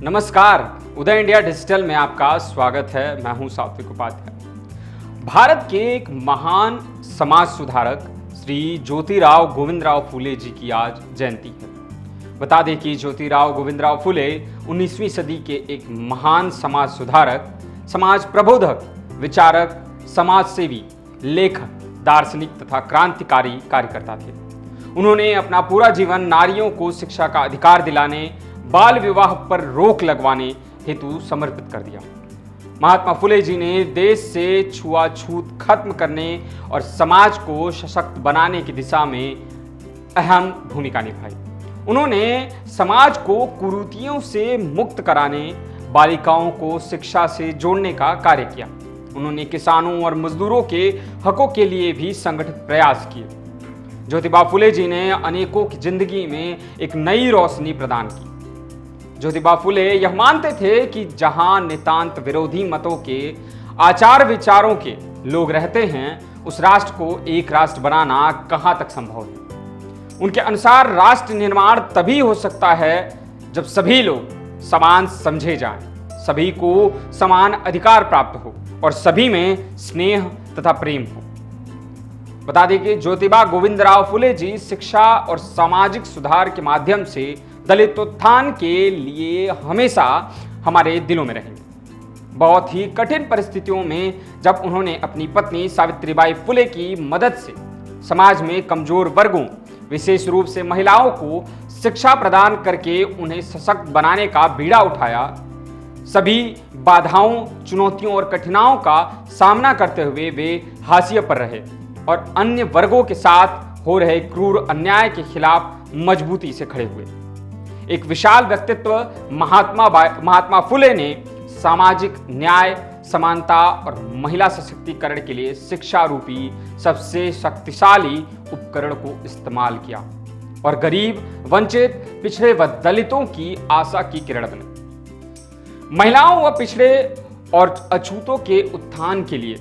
नमस्कार, उदय India digital में आपका स्वागत है। मैं हूं सात्विक उपाध्याय। भारत के एक महान समाज सुधारक श्री ज्योतिराव गोविंदराव फुले जी की आज जयंती है। बता दें कि ज्योतिराव गोविंदराव फुले 19वीं सदी के एक महान समाज सुधारक, समाज प्रबोधक, विचारक, समाज सेवी, लेखक, दार्शनिक तथा क्रांतिकारी कार्यकर्ता थे। उन्होंने अपना पूरा जीवन नारियों को शिक्षा का अधिकार दिलाने, बाल विवाह पर रोक लगवाने हेतु समर्पित कर दिया। महात्मा फुले जी ने देश से छुआछूत खत्म करने और समाज को सशक्त बनाने की दिशा में अहम भूमिका निभाई। उन्होंने समाज को कुरीतियों से मुक्त कराने, बालिकाओं को शिक्षा से जोड़ने का कार्य किया। उन्होंने किसानों और मजदूरों के हकों के लिए भी संगठित प्रयास किए। ज्योतिबा फुले जी ने अनेकों की जिंदगी में एक नई रोशनी प्रदान की। ज्योतिबा फुले यह मानते थे कि जहां नितांत विरोधी मतों के आचार विचारों के लोग रहते हैं, उस राष्ट्र को एक राष्ट्र बनाना कहां तक संभव है। उनके अनुसार राष्ट्र निर्माण तभी हो सकता है जब सभी लोग समान समझे जाएं, सभी को समान अधिकार प्राप्त हो और सभी में स्नेह तथा प्रेम हो। बता दें कि ज्योतिबा गोविंदराव फुले जी शिक्षा और सामाजिक सुधार के माध्यम से दलित उत्थान के लिए हमेशा हमारे दिलों में रहेंगे। बहुत ही कठिन परिस्थितियों में जब उन्होंने अपनी पत्नी सावित्रीबाई फुले की मदद से समाज में कमजोर वर्गों, विशेष रूप से महिलाओं को शिक्षा प्रदान करके उन्हें सशक्त बनाने का बीड़ा उठाया, सभी बाधाओं, चुनौतियों और कठिनाइयों का सामना करते हुए वे हाशिए पर रहे और अन्य वर्गों के साथ हो रहे क्रूर अन्याय के खिलाफ मजबूती से खड़े हुए। एक विशाल व्यक्तित्व महात्मा फुले ने सामाजिक न्याय, समानता और महिला सशक्तिकरण के लिए शिक्षा रूपी सबसे शक्तिशाली उपकरण को इस्तेमाल किया और गरीब, वंचित, पिछड़े व दलितों की आशा की किरण बने। महिलाओं व पिछड़े और अछूतों के उत्थान के लिए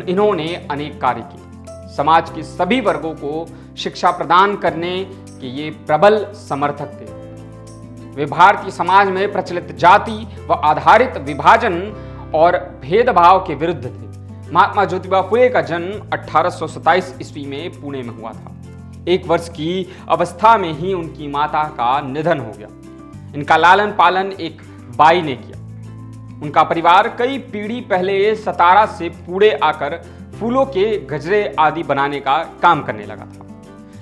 इन्होंने अनेक कार्य किए। समाज के सभी वर्गों को शिक्षा प्रदान करने के ये प्रबल समर्थक थे। वे भारतीय समाज में प्रचलित जाति व आधारित विभाजन और भेदभाव के विरुद्ध थे। महात्मा ज्योतिबा फुले का जन्म 1827 ईस्वी में पुणे में हुआ था। 1 वर्ष की अवस्था में ही उनकी माता का निधन हो गया। इनका लालन पालन एक बाई ने किया। उनका परिवार कई पीढ़ी पहले सतारा से पुणे आकर फूलों के गजरे आदि बनाने का काम करने लगा था।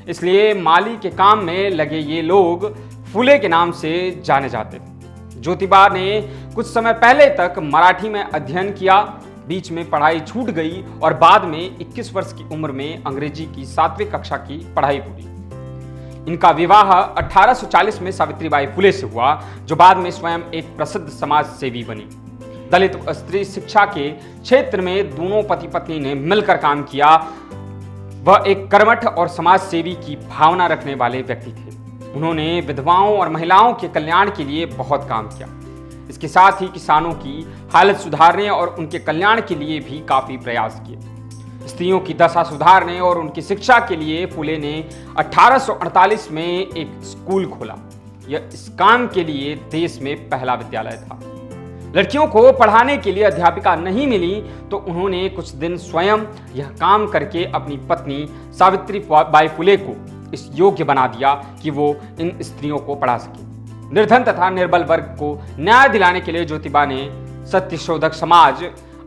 इसलिए माली के काम में लगे ये लोग फुले के नाम से जाने जाते थे। ज्योतिबा ने कुछ समय पहले तक मराठी में अध्ययन किया, बीच में पढ़ाई छूट गई और बाद में 21 वर्ष की उम्र में अंग्रेजी की 7वीं कक्षा की पढ़ाई पूरी। इनका विवाह 1840 में सावित्रीबाई फुले से हुआ, जो बाद में स्वयं एक प्रसिद्ध समाज सेवी बनी। दलित व स्त्री शिक्षा के क्षेत्र में दोनों पति पत्नी ने मिलकर काम किया। वह एक कर्मठ और समाज सेवी की भावना रखने वाले व्यक्ति थे। उन्होंने विधवाओं और महिलाओं के कल्याण के लिए बहुत काम किया। इसके साथ ही किसानों की हालत सुधारने और उनके कल्याण के लिए भी काफी प्रयास किए। स्त्रियों की दशा सुधारने और उनकी शिक्षा के लिए फुले ने 1848 में एक स्कूल खोला। यह इस काम के लिए देश में पहला विद्यालय था। लड़कियों को पढ़ाने के लिए अध्यापिका नहीं मिली तो उन्होंने कुछ दिन स्वयं यह काम करके अपनी पत्नी सावित्रीबाई फुले को इस योग्य बना दिया कि वो इन स्त्रियों को पढ़ा सके। निर्धन तथा निर्बल वर्ग को न्याय दिलाने के लिए ज्योतिबा ने सत्यशोधक समाज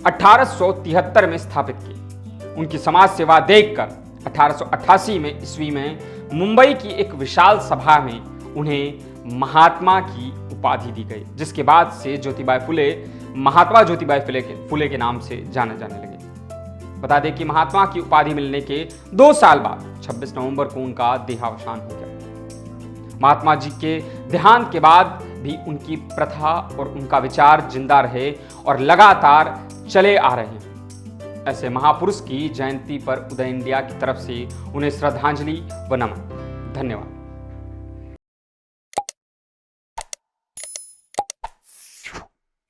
1873 में स्थापित की। उनकी समाज सेवा देखकर 1888 में ईस्वी में मुंबई की एक विशाल सभा में उन्हें महात्मा की उपाधि दी गई, जिसके बाद से ज्योतिबा फुले महात्मा ज्योतिबा फुले के नाम से जाने लगे। बता दें कि महात्मा की उपाधि मिलने के 2 साल बाद 26 नवंबर को उनका देहावसान हो गया। महात्मा जी के देहांत के बाद भी उनकी प्रथा और उनका विचार जिंदा रहे और लगातार चले आ रहे हैं। ऐसे महापुरुष की जयंती पर उदय इंडिया की तरफ से उन्हें श्रद्धांजलि व नमन। धन्यवाद।